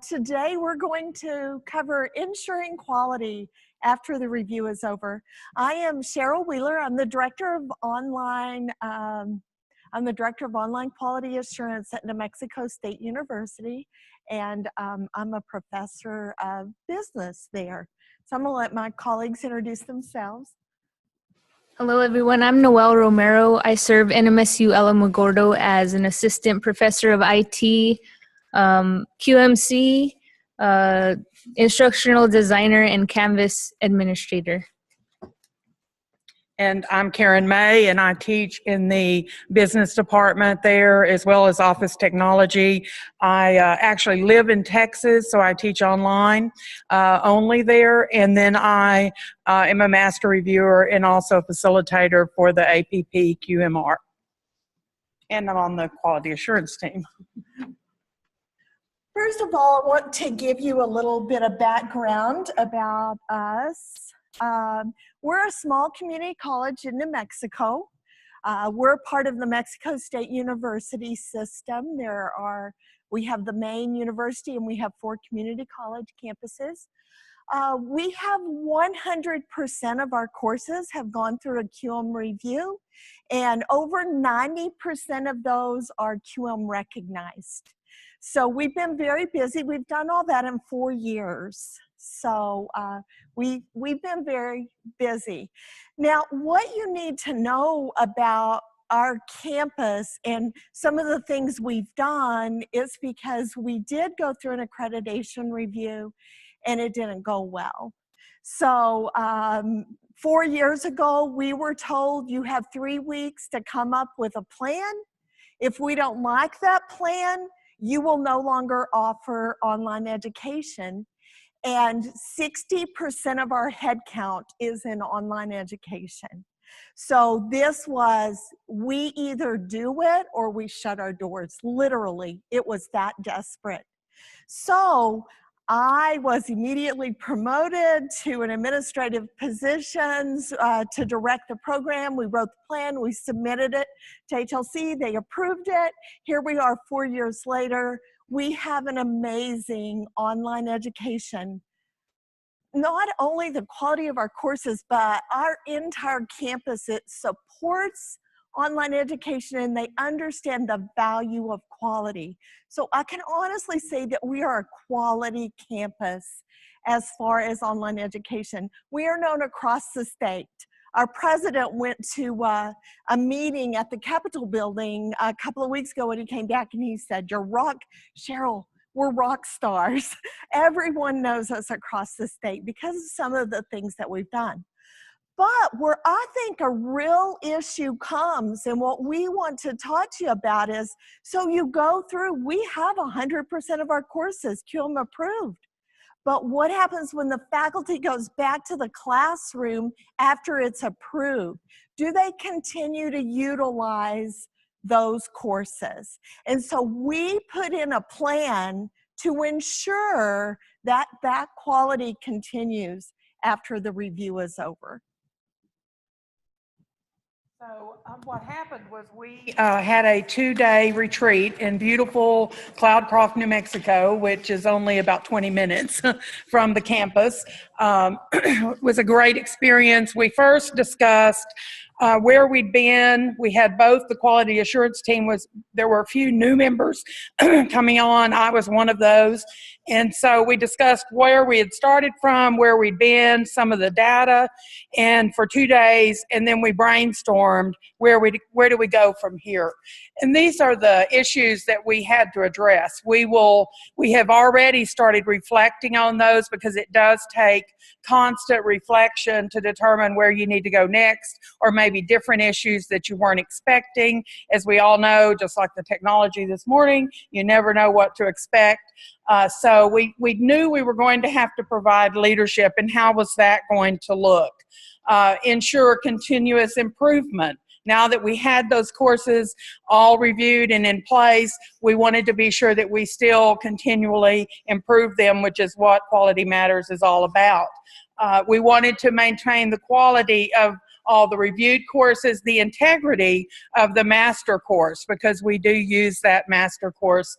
Today we're going to cover ensuring quality after the review is over. I am Cheryl Wheeler. I'm the director of online quality assurance at New Mexico State University, and I'm a professor of business there. So I'm going to let my colleagues introduce themselves. Hello, everyone. I'm Noel Romero. I serve NMSU-A as an assistant professor of IT, QMC, instructional designer, and Canvas administrator. And I'm Karen May, and I teach in the business department there as well as office technology. I actually live in Texas, so I teach online only there. And then I am a master reviewer and also a facilitator for the APP QMR. And I'm on the quality assurance team. First of all, I want to give you a little bit of background about us. We're a small community college in New Mexico. We're part of the Mexico State University system. We have the main university and we have 4 community college campuses. We have 100% of our courses have gone through a QM review, and over 90% of those are QM recognized. So we've been very busy. We've done all that in 4 years. So we've been very busy. Now, what you need to know about our campus and some of the things we've done is because we did go through an accreditation review and it didn't go well. So 4 years ago, we were told you have 3 weeks to come up with a plan. If we don't like that plan, you will no longer offer online education. And 60% of our headcount is in online education. So this was, we either do it or we shut our doors. Literally, it was that desperate. So I was immediately promoted to an administrative positions to direct the program. We wrote the plan, we submitted it to HLC, they approved it. Here we are 4 years later. We have an amazing online education. Not only the quality of our courses, but our entire campus, it supports online education and they understand the value of quality. So I can honestly say that we are a quality campus as far as online education. We are known across the state. Our president went to a meeting at the Capitol building a couple of weeks ago and he came back and he said, Cheryl, we're rock stars. Everyone knows us across the state because of some of the things that we've done. But where I think a real issue comes and what we want to talk to you about is, so you go through, we have 100% of our courses QM approved. But what happens when the faculty goes back to the classroom after it's approved? Do they continue to utilize those courses? And so we put in a plan to ensure that that quality continues after the review is over. So what happened was we had a 2-day retreat in beautiful Cloudcroft, New Mexico, which is only about 20 minutes from the campus. It was a great experience. We first discussed where we'd been. We had both the quality assurance team there were a few new members coming on. I was one of those. And so we discussed where we had started from, where we'd been, some of the data, and for 2 days, and then we brainstormed where do we go from here. And these are the issues that we had to address. We have already started reflecting on those because it does take constant reflection to determine where you need to go next, or maybe different issues that you weren't expecting. As we all know, just like the technology this morning, you never know what to expect. So we knew we were going to have to provide leadership, and how was that going to look? Ensure continuous improvement. Now that we had those courses all reviewed and in place, we wanted to be sure that we still continually improve them, which is what Quality Matters is all about. We wanted to maintain the quality of all the reviewed courses, the integrity of the master course, because we do use that master course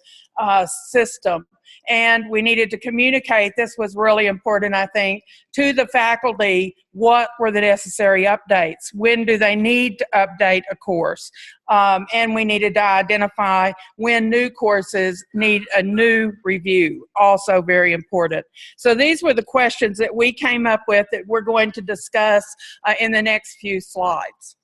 system. And we needed to communicate, this was really important, I think, to the faculty, what were the necessary updates? When do they need to update a course? And we needed to identify when new courses need a new review, also very important. So these were the questions that we came up with that we're going to discuss in the next few slides.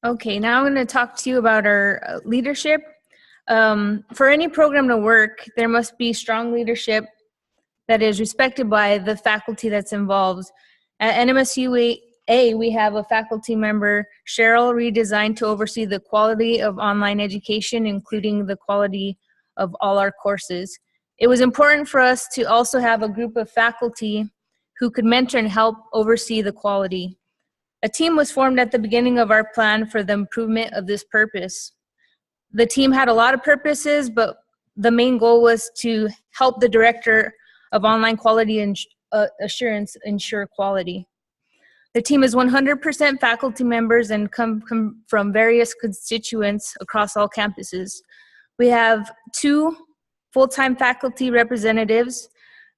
Okay, now I'm going to talk to you about our leadership. For any program to work, there must be strong leadership that is respected by the faculty that's involved. At NMSU-A, we have a faculty member, Cheryl, redesigned to oversee the quality of online education, including the quality of all our courses. It was important for us to also have a group of faculty who could mentor and help oversee the quality. A team was formed at the beginning of our plan for the improvement of this purpose. The team had a lot of purposes, but the main goal was to help the director of online quality and assurance ensure quality. The team is 100% faculty members and come from various constituents across all campuses. We have 2 full-time faculty representatives,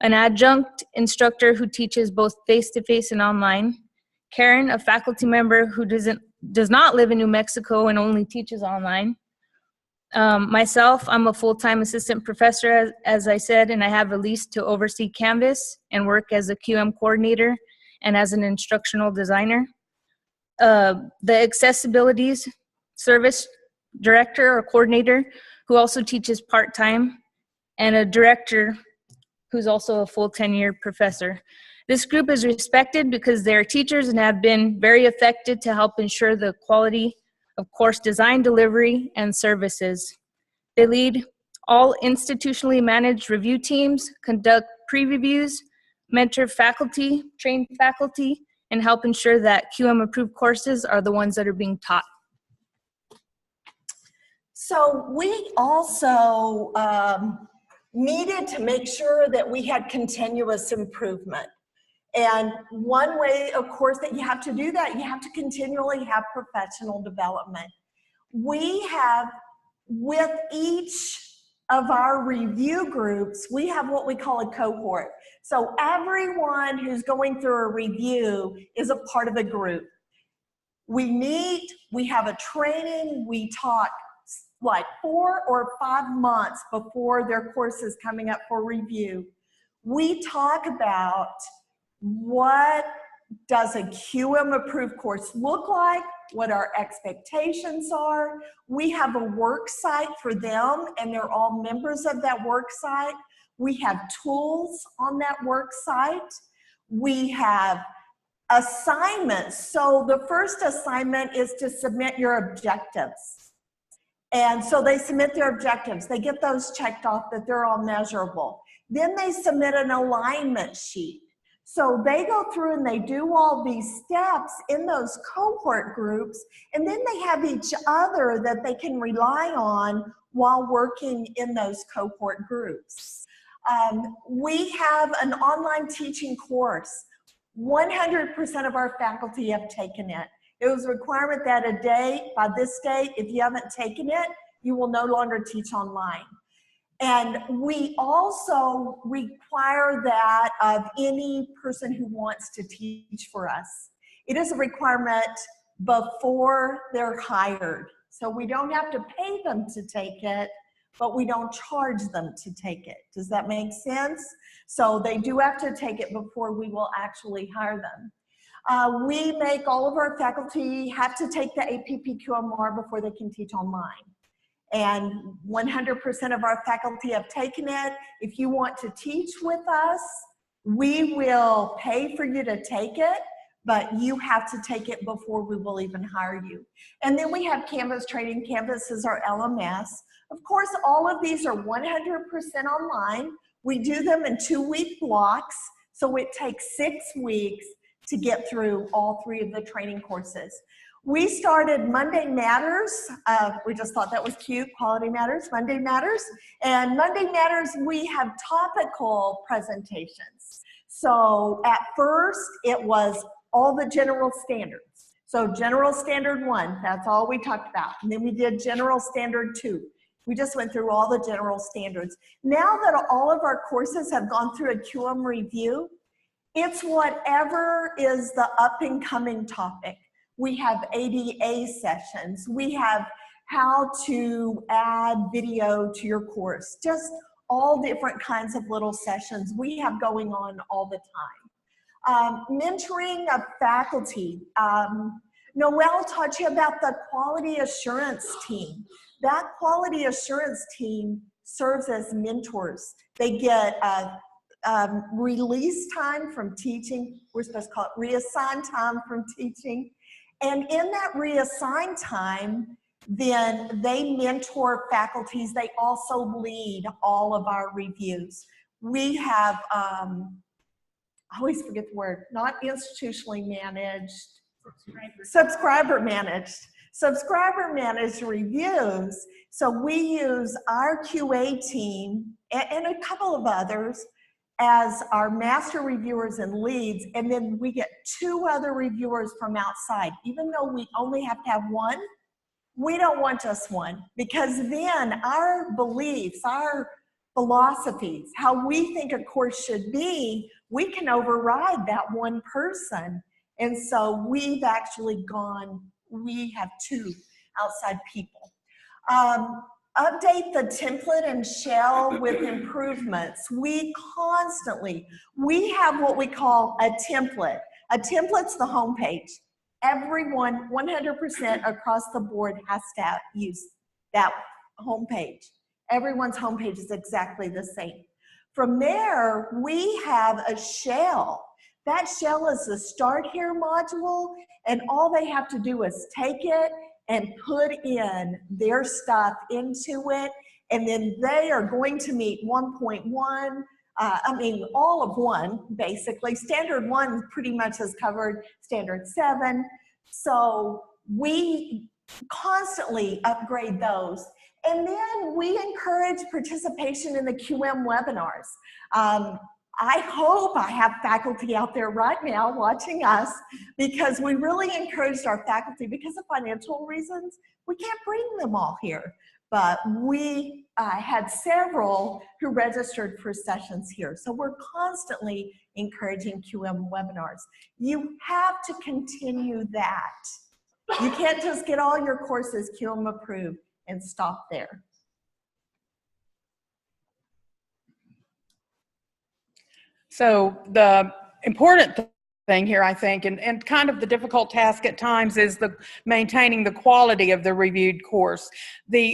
an adjunct instructor who teaches both face-to-face and online, Karen, a faculty member who does not live in New Mexico and only teaches online. Myself, I'm a full-time assistant professor, as I said, and I have released to oversee Canvas and work as a QM coordinator and as an instructional designer. The accessibilities service director or coordinator who also teaches part-time, and a director who's also a full tenured professor. This group is respected because they're teachers and have been very effective to help ensure the quality of course design, delivery, and services. They lead all institutionally managed review teams, conduct pre-reviews, mentor faculty, train faculty, and help ensure that QM approved courses are the ones that are being taught. So we also needed to make sure that we had continuous improvement. And one way, of course, that you have to do that, you have to continually have professional development. We have, with each of our review groups, we have what we call a cohort. So everyone who's going through a review is a part of a group. We meet, we have a training, we talk like 4 or 5 months before their course is coming up for review. We talk about what does a QM approved course look like, what our expectations are. We have a work site for them and they're all members of that work site. We have tools on that work site. We have assignments. So the first assignment is to submit your objectives. And so they submit their objectives. They get those checked off that they're all measurable. Then they submit an alignment sheet. So they go through and they do all these steps in those cohort groups, and then they have each other that they can rely on while working in those cohort groups. We have an online teaching course. 100% of our faculty have taken it. It was a requirement that by this date, if you haven't taken it, you will no longer teach online. And we also require that of any person who wants to teach for us. It is a requirement before they're hired. So we don't have to pay them to take it, but we don't charge them to take it. Does that make sense? So they do have to take it before we will actually hire them. We make all of our faculty have to take the APPQMR before they can teach online. And 100% of our faculty have taken it. If you want to teach with us, we will pay for you to take it, but you have to take it before we will even hire you. And then we have Canvas training. Canvas is our LMS. Of course, all of these are 100% online. We do them in 2-week blocks, so it takes 6 weeks to get through all 3 of the training courses. We started Monday Matters. We just thought that was cute. Quality Matters, Monday Matters. And Monday Matters, we have topical presentations. So at first, it was all the general standards. So General Standard 1, that's all we talked about. And then we did General Standard 2. We just went through all the general standards. Now that all of our courses have gone through a QM review, it's whatever is the up and coming topic. We have ADA sessions. We have how to add video to your course. Just all different kinds of little sessions we have going on all the time. Mentoring of faculty. Noelle taught you about the quality assurance team. That quality assurance team serves as mentors. They get release time from teaching. We're supposed to call it reassigned time from teaching. And in that reassigned time, then they mentor faculties. They also lead all of our reviews. We have, I always forget the word, not institutionally managed, subscriber managed reviews. So we use our QA team and a couple of others as our master reviewers and leads, and then we get 2 other reviewers from outside. Even though we only have to have 1, we don't want just 1, because then our beliefs, our philosophies, how we think a course should be, we can override that 1 person. And so we've actually we have 2 outside people. Update the template and shell with improvements. We have what we call a template. A template's the homepage. Everyone, 100% across the board, has to use that homepage. Everyone's homepage is exactly the same. From there, we have a shell. That shell is the Start Here module, and all they have to do is take it and put in their stuff into it, and then they are going to meet 1.1, all of 1, basically. Standard 1 pretty much has covered Standard 7, so we constantly upgrade those. And then we encourage participation in the QM webinars. I hope I have faculty out there right now watching us, because we really encouraged our faculty, because of financial reasons, we can't bring them all here. But we had several who registered for sessions here. So we're constantly encouraging QM webinars. You have to continue that. You can't just get all your courses QM approved and stop there. So the important thing here, I think, and kind of the difficult task at times, is maintaining the quality of the reviewed course.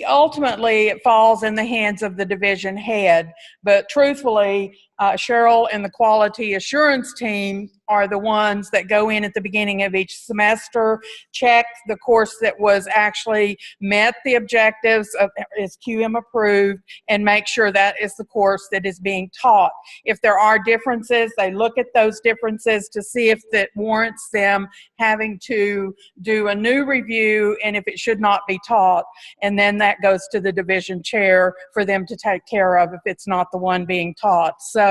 Ultimately, it falls in the hands of the division head, but truthfully, Cheryl and the quality assurance team are the ones that go in at the beginning of each semester, check the course that was actually met the objectives of is QM approved, and make sure that is the course that is being taught. If there are differences, they look at those differences to see if that warrants them having to do a new review and if it should not be taught, and then that goes to the division chair for them to take care of if it's not the one being taught. So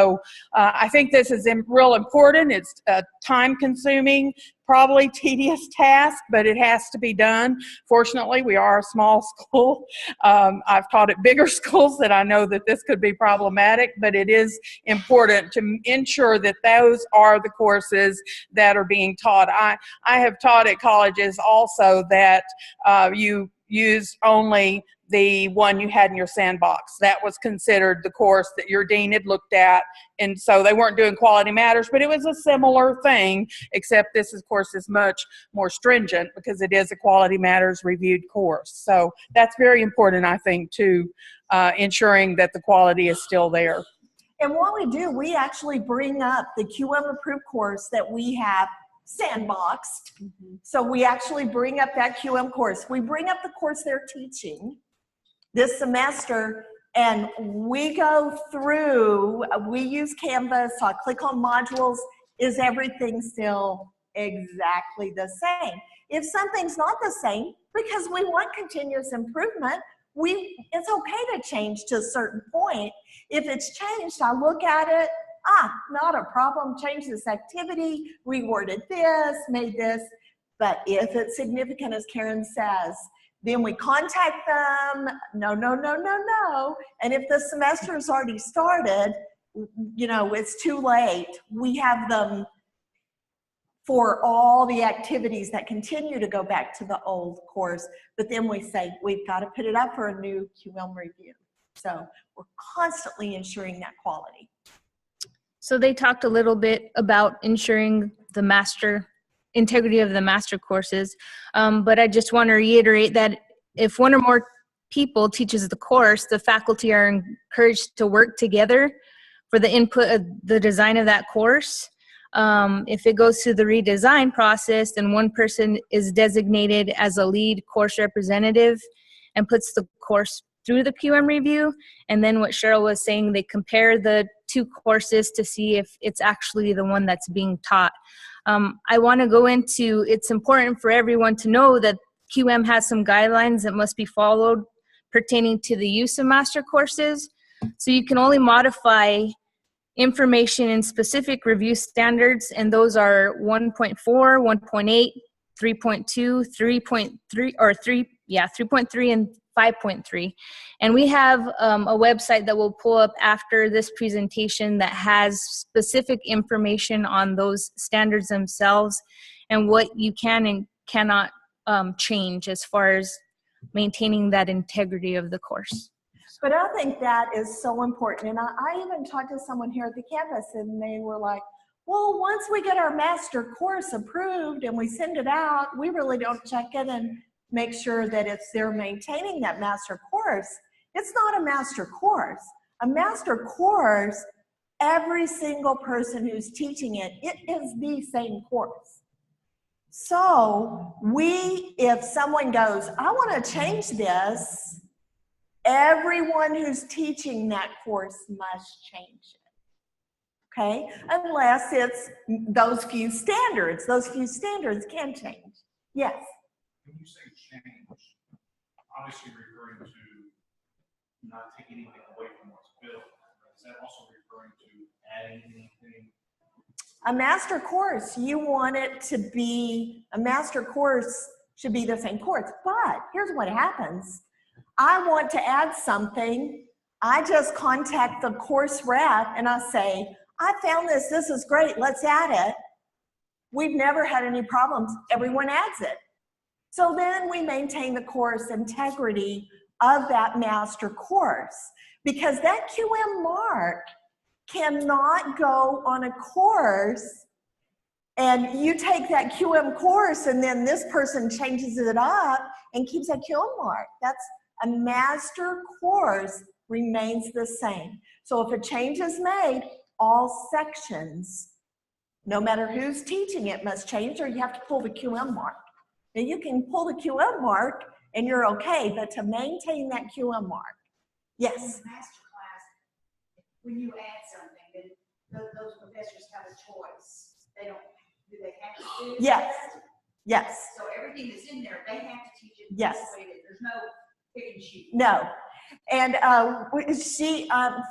I think this is real important. It's a time-consuming, probably tedious task, but it has to be done. Fortunately, we are a small school. I've taught at bigger schools that I know that this could be problematic, but it is important to ensure that those are the courses that are being taught. I have taught at colleges also that you used only the one you had in your sandbox. That was considered the course that your dean had looked at, and so they weren't doing Quality Matters, but it was a similar thing, except this, of course, is much more stringent because it is a Quality Matters reviewed course. So that's very important, I think, to ensuring that the quality is still there. And what we do, we actually bring up the QM approved course that we have sandboxed. So we actually bring up that QM course. We bring up the course they're teaching this semester, and we go through, we use Canvas, so I click on modules. Is everything still exactly the same? If something's not the same, because we want continuous improvement, it's okay to change to a certain point. If it's changed, I look at it, not a problem, change this activity, reworded this, made this. But if it's significant, as Karen says, then we contact them. No, no, no, no, no. And if the semester has already started, you know, it's too late. We have them for all the activities that continue to go back to the old course. But then we say, we've got to put it up for a new QM review. So we're constantly ensuring that quality. So they talked a little bit about ensuring the integrity of the master courses, but I just want to reiterate that if one or more people teaches the course, the faculty are encouraged to work together for the input of the design of that course. If it goes through the redesign process, then one person is designated as a lead course representative and puts the course through the QM review. And then what Cheryl was saying, they compare the two courses to see if it's actually the one that's being taught. I want to go into, it's important for everyone to know that QM has some guidelines that must be followed pertaining to the use of master courses. So you can only modify information in specific review standards, and those are 1.4, 1.8, 3.2, 3.3, or 3.3 and 5.3. And we have a website that we'll pull up after this presentation that has specific information on those standards themselves and what you can and cannot change as far as maintaining that integrity of the course. But I think that is so important. And I even talked to someone here at the campus and they were like, well, once we get our master course approved and we send it out, we really don't check it and make sure that they're maintaining that master course. It's not a master course. A master course, every single person who's teaching it, it is the same course. So if someone goes, I want to change this, everyone who's teaching that course must change it, okay? Unless it's those few standards can change. Yes? When you say change, obviously referring to not taking anything away from what's built. Is that also referring to adding anything? A master course, you want it to be, a master course should be the same course, but here's what happens. I want to add something. I just contact the course rep and I say, I found this is great, let's add it. We've never had any problems, everyone adds it. So then we maintain the course integrity of that master course, because that QM mark cannot go on a course and you take that QM course and then this person changes it up and keeps that QM mark. That's a master course remains the same. So if a change is made, all sections, no matter who's teaching it, must change, or you have to pull the QM mark. Now you can pull the QM mark and you're okay, but to maintain that QM mark, yes? In the master class, when you add something, then those professors have a choice. Do they have to do it? Yes, yes. So everything that's in there, they have to teach it. Yes. This way. There's no pick and choose. No. And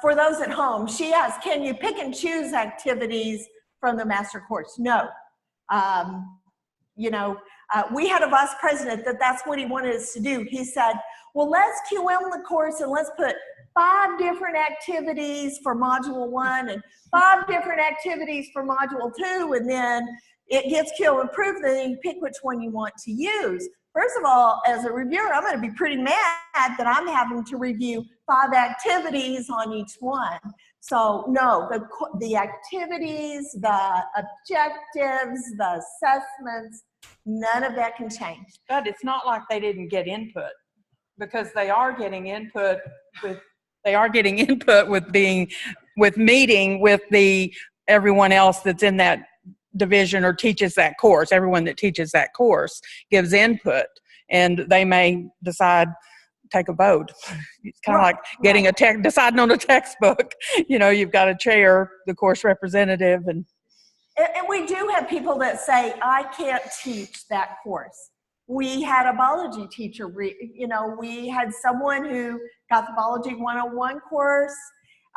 for those at home, she asked, can you pick and choose activities from the master course? No. We had a vice president that's what he wanted us to do. He said, well, let's QM the course and let's put 5 different activities for module 1 and 5 different activities for module 2, and then it gets QM approved, then you pick which one you want to use. First of all, as a reviewer, I'm going to be pretty mad that I'm having to review 5 activities on each one. So no, the activities, the objectives, the assessments, none of that can change. But it's not like they didn't get input, because they are getting input with meeting with everyone else that's in that division or teaches that course. Everyone that teaches that course gives input, and they may decide, take a vote. It's kind of like getting deciding on a textbook. You've got a chair, the course representative, and we do have people that say, I can't teach that course. We had a biology teacher, we had someone who got the biology 101 course.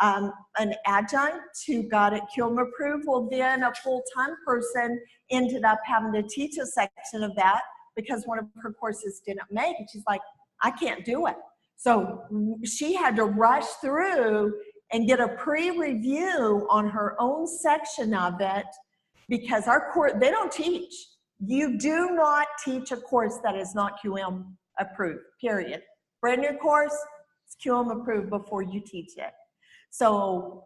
an adjunct who got it QM approved. Well, then a full-time person ended up having to teach a section of that because one of her courses didn't make it. She's like, I can't do it. So she had to rush through and get a pre-review on her own section of it because our course, they don't teach. You do not teach a course that is not QM approved, period. Brand new course, it's QM approved before you teach it. So,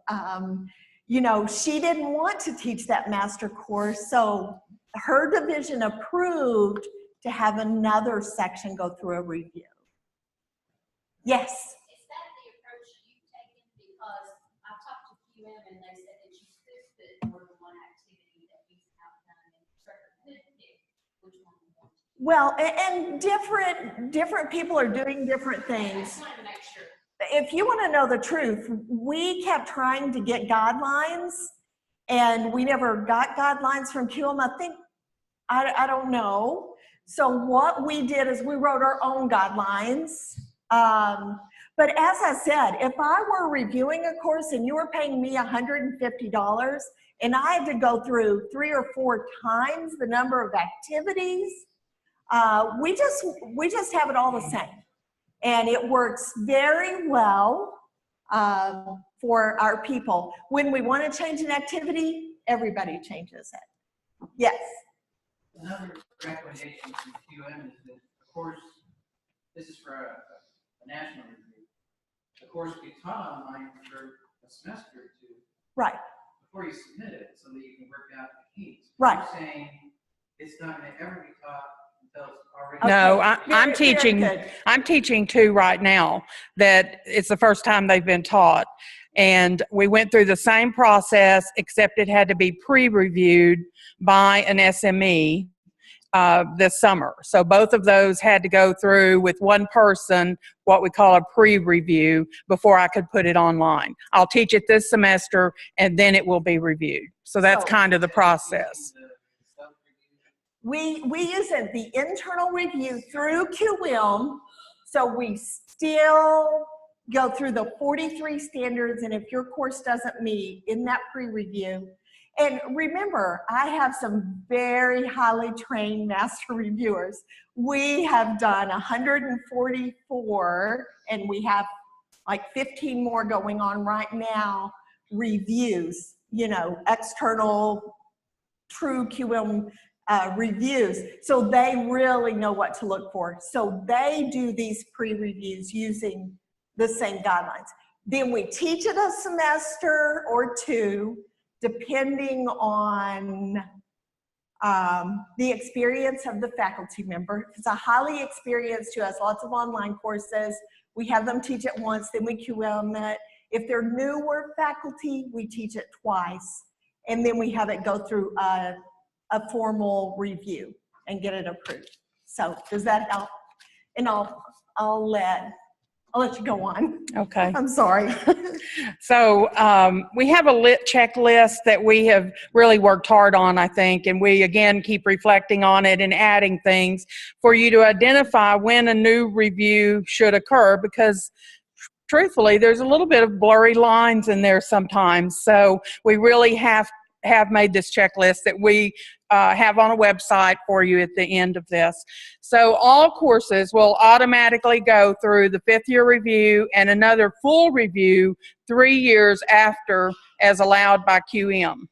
you know, she didn't want to teach that master course, so her division approved to have another section go through a review. Yes? Is that the approach you've taken? Because I've talked to QM and they said that you could put more than one activity that you've outdone and instructor could pick which one you want to do. Well, and different people are doing different I things. just wanted to make sure. If you want to know the truth, we kept trying to get guidelines and we never got guidelines from QM. I don't know. So what we did is we wrote our own guidelines. But as I said, if I were reviewing a course and you were paying me $150 and I had to go through 3 or 4 times the number of activities, we just have it all the same. And it works very well for our people. When we want to change an activity, everybody changes it. Yes? Another recommendation from QM is that, of course, this is for a national review. The course be taught online for a semester or 2 Right. before you submit it, so that you can work out the kinks. Right. You're saying it's not going to ever be taught until it's already. No, Okay, I'm very teaching. good. I'm teaching 2 right now that it's the first time they've been taught, and we went through the same process except it had to be pre-reviewed by an SME this summer. So both of those had to go through with one person what we call a pre-review before I could put it online. I'll teach it this semester and then it will be reviewed. So that's So- kind of the process. We use it, the internal review through QM, so we still go through the 43 standards, and if your course doesn't meet in that pre-review, and remember, I have some very highly trained master reviewers. We have done 144, and we have like 15 more going on right now, reviews, you know, external, true QM reviews. So they really know what to look for. So they do these pre-reviews using the same guidelines. Then we teach it a semester or 2, depending on the experience of the faculty member. If it's a highly experienced who has lots of online courses, we have them teach it once, then we QM it. If they're newer faculty, we teach it twice, and then we have it go through a formal review and get it approved. So does that help? And I'll let you go on. Okay. I'm sorry. So we have a checklist that we have really worked hard on, I think, and we again keep reflecting on it and adding things for you to identify when a new review should occur, because truthfully, there's a little bit of blurry lines in there sometimes. So we really have made this checklist that we have on a website for you at the end of this. So all courses will automatically go through the 5th year review and another full review 3 years after, as allowed by QM.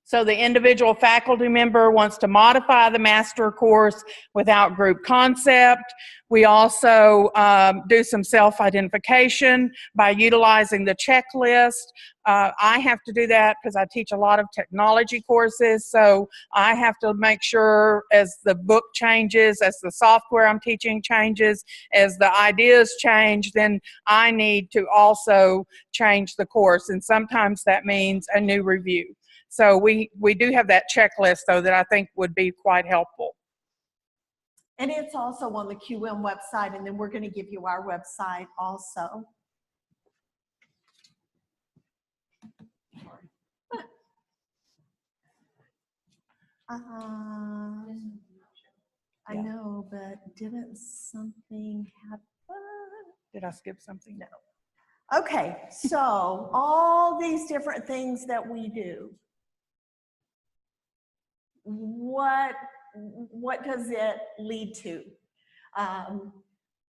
So the individual faculty member wants to modify the master course without group concept. We also do some self-identification by utilizing the checklist. I have to do that because I teach a lot of technology courses, so I have to make sure as the book changes, as the software I'm teaching changes, as the ideas change, then I need to also change the course, and sometimes that means a new review. So we do have that checklist, though, that I think would be quite helpful. And it's also on the QM website, and then we're going to give you our website also. I know, but didn't something happen? Did I skip something? No. Okay, so all these different things that we do, what does it lead to?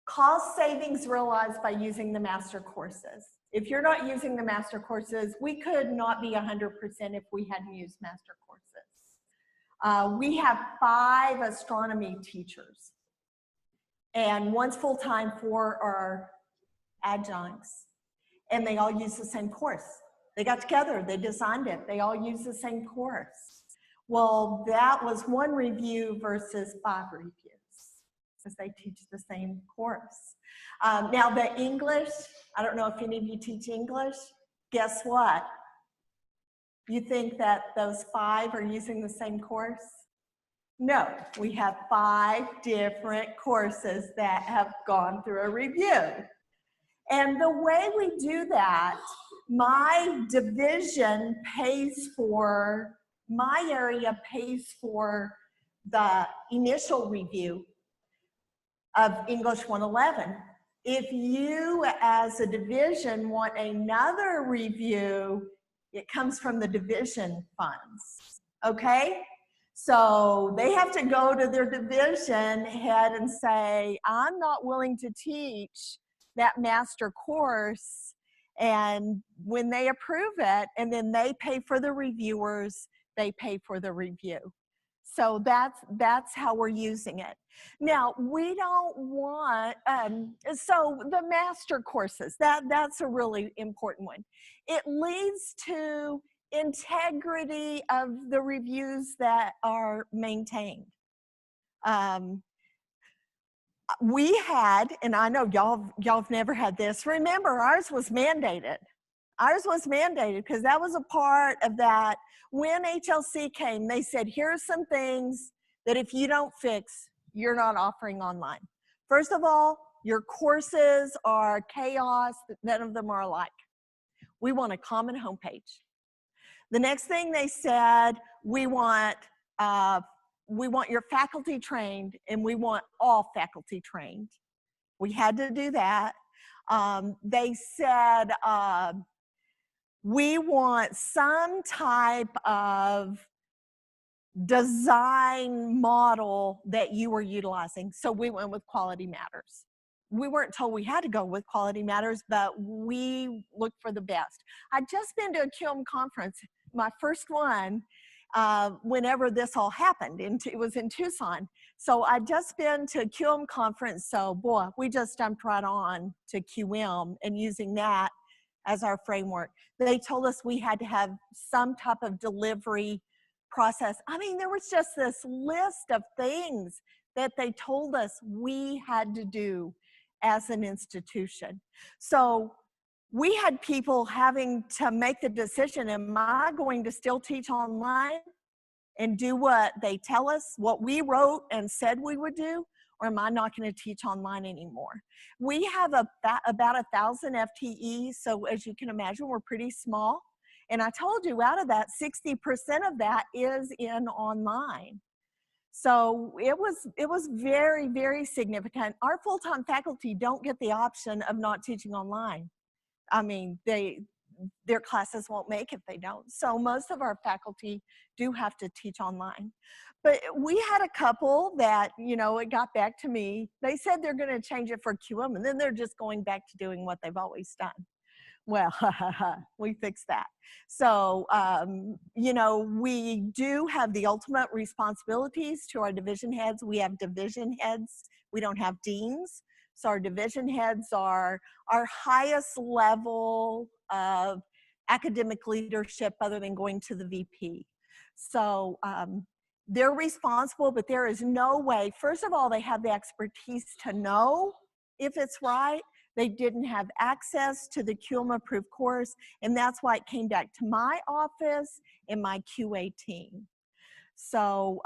Cost savings realized by using the master courses. If you're not using the master courses, we could not be 100% if we hadn't used master courses. We have 5 astronomy teachers, and one's full-time, 4 are adjuncts, and they all use the same course. They got together, they designed it, they all use the same course. Well, that was 1 review versus 5 reviews, because they teach the same course. Now the English, I don't know if any of you teach English, guess what? You think that those 5 are using the same course? No, we have 5 different courses that have gone through a review. And the way we do that, my division pays for, my area pays for the initial review of English 111. If you as a division want another review, it comes from the division funds, okay? So they have to go to their division head and say, I'm not willing to teach that master course. And when they approve it, and then they pay for the reviewers, they pay for the review. So that's how we're using it. Now, we don't want, so the master courses, that's a really important one. It leads to integrity of the reviews that are maintained. We had, and I know y'all have never had this, remember ours was mandated. Ours was mandated because that was a part of that. When HLC came, they said, here's some things that if you don't fix, you're not offering online. First of all, your courses are chaos, none of them are alike. We want a common homepage. The next thing they said, we want your faculty trained, and we want all faculty trained. We had to do that. They said, we want some type of design model that you were utilizing. So we went with Quality Matters. We weren't told we had to go with Quality Matters, but we looked for the best. I'd just been to a QM conference, my first one, whenever this all happened. It was in Tucson. So I'd just been to a QM conference. So boy, we just jumped right on to QM and using that as our framework. They told us we had to have some type of delivery process. I mean, there was just this list of things that they told us we had to do as an institution. So we had people having to make the decision, am I going to still teach online and do what they tell us, what we wrote and said we would do, or am I not going to teach online anymore? We have about 1,000 FTEs, so as you can imagine, we're pretty small. And I told you, out of that, 60% of that is in online. So it was very, very significant. Our full-time faculty don't get the option of not teaching online. I mean, their classes won't make if they don't. So most of our faculty do have to teach online. But we had a couple that, you know, it got back to me. They said they're going to change it for QM, and then they're just going back to doing what they've always done. Well, we fixed that. So, you know, we do have the ultimate responsibilities to our division heads. We have division heads. We don't have deans. So our division heads are our highest level of academic leadership other than going to the VP. So they're responsible, but there is no way. First of all, they have the expertise to know if it's right. They didn't have access to the QM approved course, and that's why it came back to my office and my QA team. So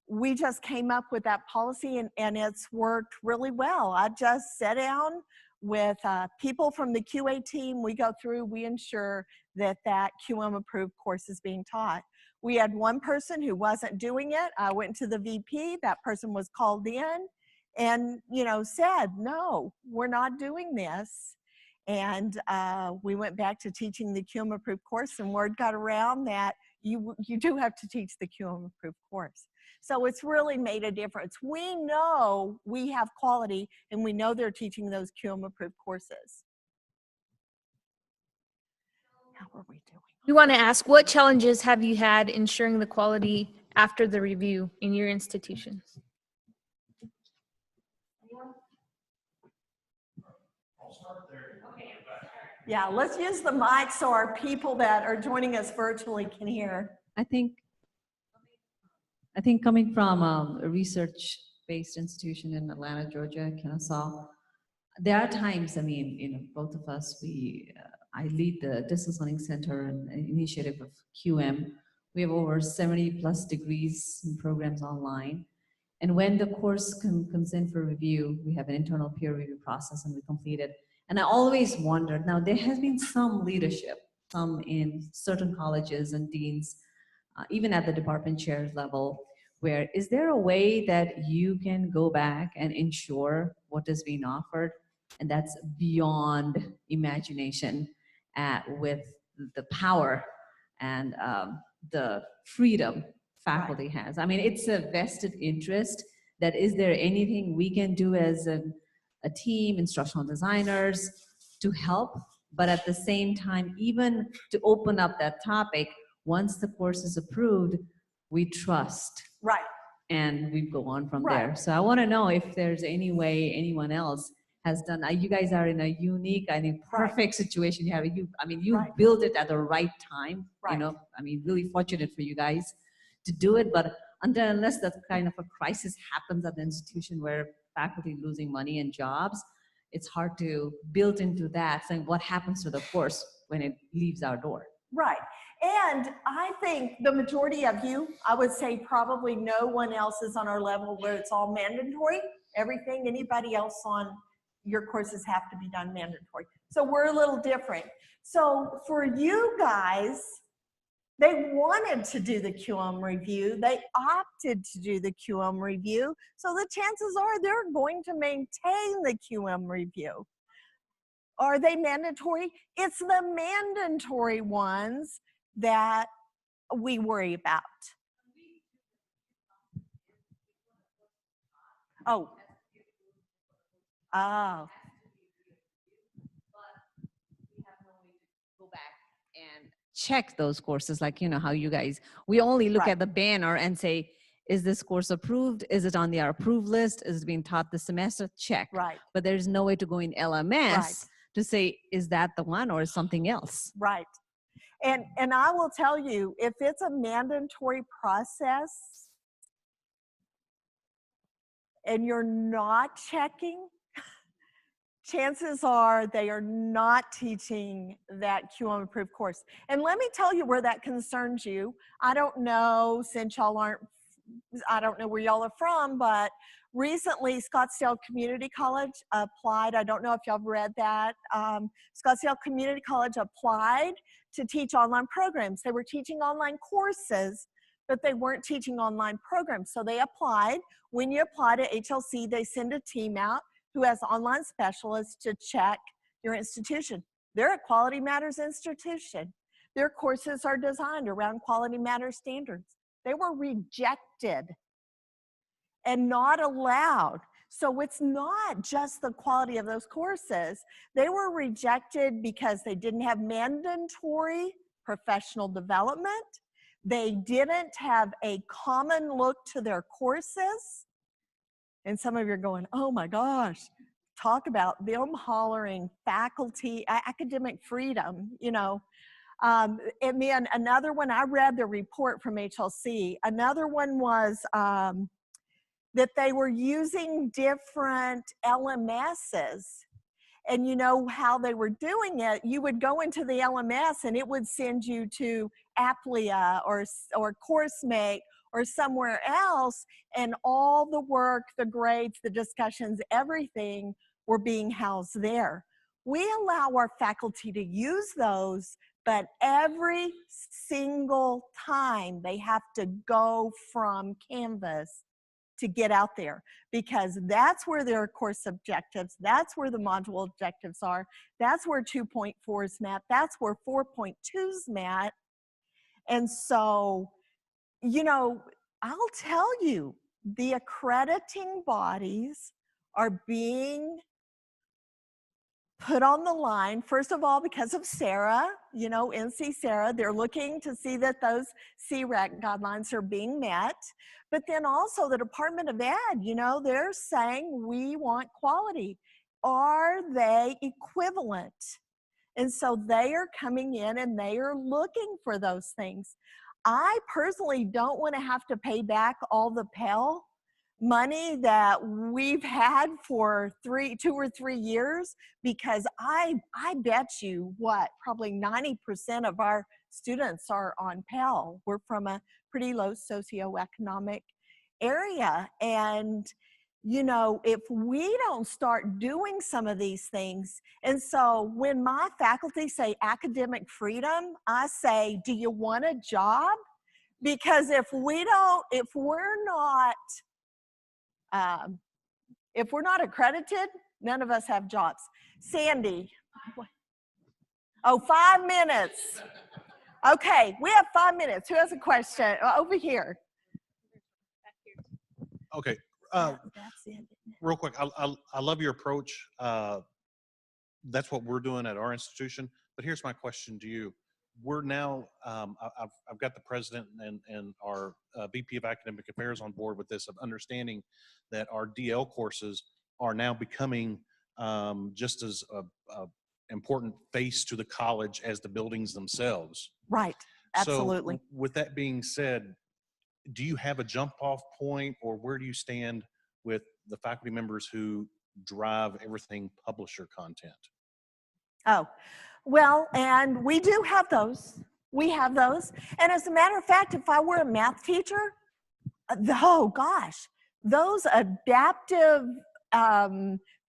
we just came up with that policy, and it's worked really well. I just sat down with people from the QA team. We go through, we ensure that that QM approved course is being taught. We had one person who wasn't doing it. I went to the VP, that person was called in and, you know, said, no, we're not doing this. And we went back to teaching the QM approved course, and word got around that you do have to teach the QM approved course. So it's really made a difference. We know we have quality, and we know they're teaching those QM approved courses. How are we doing? We want to ask, what challenges have you had ensuring the quality after the review in your institutions? Yeah, let's use the mic so our people that are joining us virtually can hear. I think coming from a research-based institution in Atlanta, Georgia, Kennesaw, there are times, I mean, you know, both of us, I lead the Distance Learning Center and initiative of QM. We have over 70 plus degrees and programs online. And when the course comes in for review, we have an internal peer review process and we complete it. And I always wondered, now there has been some leadership, some in certain colleges and deans, even at the department chairs level, where is there a way that you can go back and ensure what is being offered? And that's beyond imagination, with the power and the freedom faculty has. I mean, it's a vested interest that is there anything we can do as a team, instructional designers, to help, but at the same time, even to open up that topic, once the course is approved, we trust. Right. And we go on from Right. there. So I want to know if there's any way anyone else has done. You guys are in a unique, I think, perfect situation. You Right. built it at the right time. Right. You know, I mean, really fortunate for you guys to do it. But unless that kind of a crisis happens at the institution where faculty losing money and jobs, it's hard to build into that saying what happens to the course when it leaves our door. Right. And I think the majority of you, I would say probably no one else is on our level where it's all mandatory. Everything, anybody else on your courses have to be done mandatory. So we're a little different. So for you guys, they wanted to do the QM review. They opted to do the QM review. So the chances are they're going to maintain the QM review. Are they mandatory? It's the mandatory ones that we worry about. Oh. Oh. Go back and check those courses, like, you know, how you guys, we only look Right. at the banner and say, is this course approved? Is it on the approved list? Is it being taught this semester? Check. Right. But there's no way to go in LMS Right. to say, is that the one or something else? Right. And I will tell you, if it's a mandatory process and you're not checking, chances are they are not teaching that QM approved course. And let me tell you where that concerns you. I don't know, since y'all aren't, I don't know where y'all are from, but recently Scottsdale Community College applied. I don't know if y'all have read that. Scottsdale Community College applied to teach online programs. They were teaching online courses, but they weren't teaching online programs. So they applied. When you apply to HLC, they send a team out who has online specialists to check your institution. They're a Quality Matters institution. Their courses are designed around Quality Matters standards. They were rejected and not allowed. So it's not just the quality of those courses. They were rejected because they didn't have mandatory professional development. They didn't have a common look to their courses. And some of you are going, oh my gosh, talk about them hollering faculty, academic freedom, you know. And then another one, I read the report from HLC. Another one was that they were using different LMSs. And you know how they were doing it, you would go into the LMS and it would send you to Applia or CourseMate or somewhere else, and all the work, the grades, the discussions, everything were being housed there. We allow our faculty to use those, but every single time they have to go from Canvas to get out there, because that's where their course objectives, that's where the module objectives are, that's where 2.4 is met, that's where 4.2 is met. And so, you know, I'll tell you, the accrediting bodies are being put on the line, first of all, because of Sarah, you know, NC Sarah. They're looking to see that those CRAC guidelines are being met. But then also the Department of Ed, you know, they're saying we want quality. Are they equivalent? And so they are coming in and they are looking for those things. I personally don't want to have to pay back all the Pell money that we've had for 2 or 3 years, because I bet you probably 90% of our students are on Pell. We're from a pretty low socioeconomic area. And you know, if we don't start doing some of these things, and so when my faculty say academic freedom, I say, do you want a job? Because if we're not accredited, none of us have jobs. Sandy. Oh, 5 minutes. Okay, we have 5 minutes. Who has a question? Over here. Okay. That's it. Real quick, I love your approach. That's what we're doing at our institution. But here's my question to you. We're now, I've got the president and our VP of Academic Affairs on board with this, of understanding that our DL courses are now becoming just as a important face to the college as the buildings themselves. Right, absolutely. So with that being said, do you have a jump off point, or where do you stand with the faculty members who drive everything publisher content? Oh, well, and we do have those. We have those. And as a matter of fact, if I were a math teacher, oh gosh, those adaptive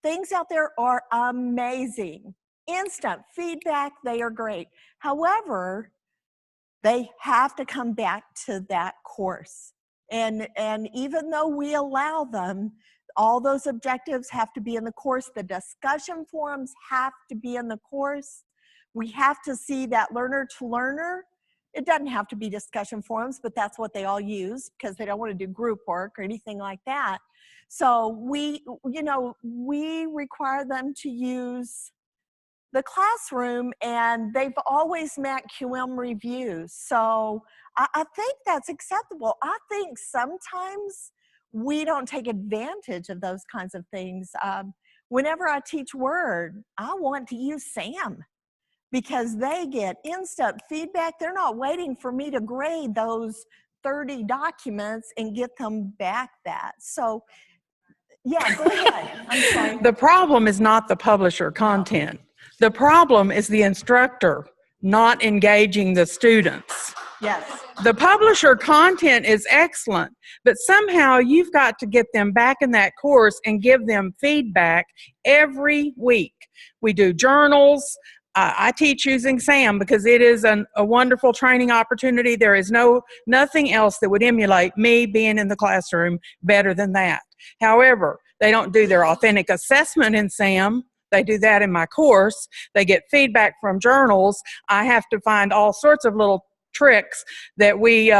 things out there are amazing. Instant feedback, they are great. However, they have to come back to that course. And even though we allow them, all those objectives have to be in the course. The discussion forums have to be in the course. We have to see that learner to learner. It doesn't have to be discussion forums, but that's what they all use because they don't want to do group work or anything like that. So we require them to use the classroom, and they've always met QM reviews. So I think that's acceptable. I think sometimes we don't take advantage of those kinds of things. Whenever I teach Word, I want to use SAM because they get instant feedback. They're not waiting for me to grade those 30 documents and get them back that. So yeah, go ahead. I'm sorry. The problem is not the publisher content. The problem is the instructor not engaging the students. Yes. The publisher content is excellent, but somehow you've got to get them back in that course and give them feedback every week. We do journals. I teach using SAM because it is a wonderful training opportunity. There is nothing else that would emulate me being in the classroom better than that. However, they don't do their authentic assessment in SAM. They do that in my course. They get feedback from journals. I have to find all sorts of little tricks that we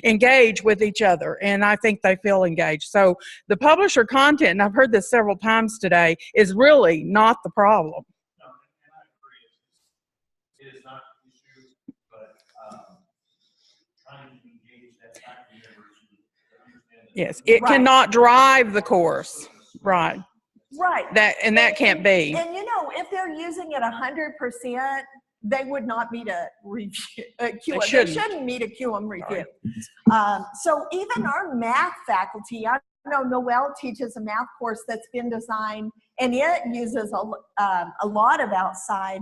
engage with each other, and I think they feel engaged. So the publisher content, and I've heard this several times today, is really not the problem. No, and I agree. It is not the issue, but trying to engage that faculty members to understand that. Yes, it cannot drive the course. Right. Right. That can't be. And you know, if they're using it 100%, they would not meet a review. They shouldn't meet a QM review. Right. So even our math faculty, I know Noelle teaches a math course that's been designed, and it uses a lot of outside,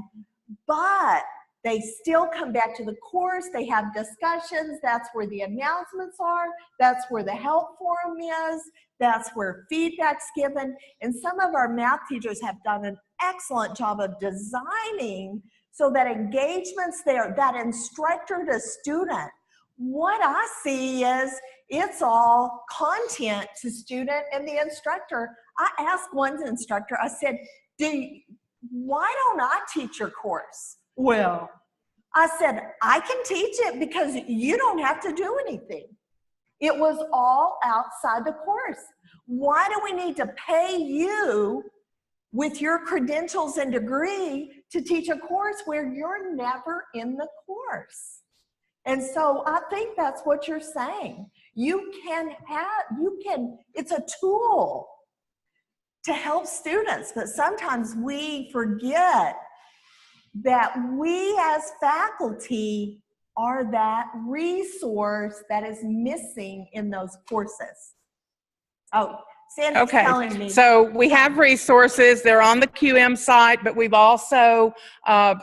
but they still come back to the course. They have discussions. That's where the announcements are. That's where the help forum is. That's where feedback's given. And some of our math teachers have done an excellent job of designing so that engagement's there, that instructor to student. what I see is it's all content to student and the instructor. I asked one instructor, I said, why don't I teach your course? Well, I said, I can teach it because you don't have to do anything. It was all outside the course. Why do we need to pay you with your credentials and degree to teach a course where you're never in the course? And so I think that's what you're saying. It's a tool to help students, but sometimes we forget that we as faculty are that resource that is missing in those courses. Oh, Sandy's telling me. So we have resources. They're on the QM site, but we've also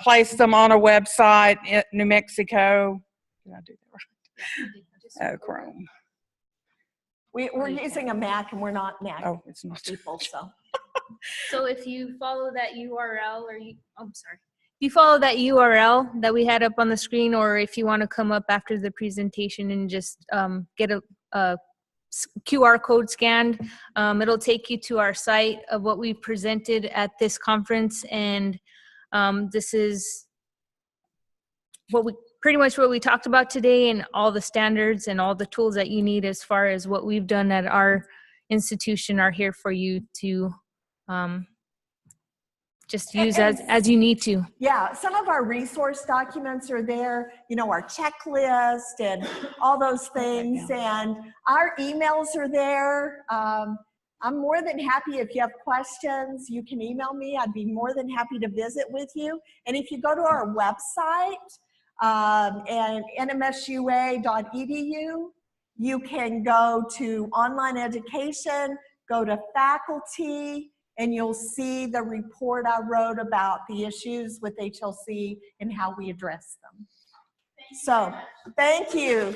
placed them on a website in New Mexico. Did I do that right? Oh, Chrome. We're using a Mac and we're not Mac It's not. people, so. So if you follow that URL if you follow that URL that we had up on the screen, or if you want to come up after the presentation and just get a QR code scanned, it'll take you to our site of what we presented at this conference. And this is pretty much what we talked about today, and all the standards and all the tools that you need as far as what we've done at our institution are here for you to just use as you need to. Yeah, some of our resource documents are there, our checklist and all those things, and our emails are there. I'm more than happy if you have questions, you can email me. I'd be more than happy to visit with you. And if you go to our website, and NMSU-A.edu, you can go to online education, go to faculty, and you'll see the report I wrote about the issues with HLC and how we address them. So, thank you.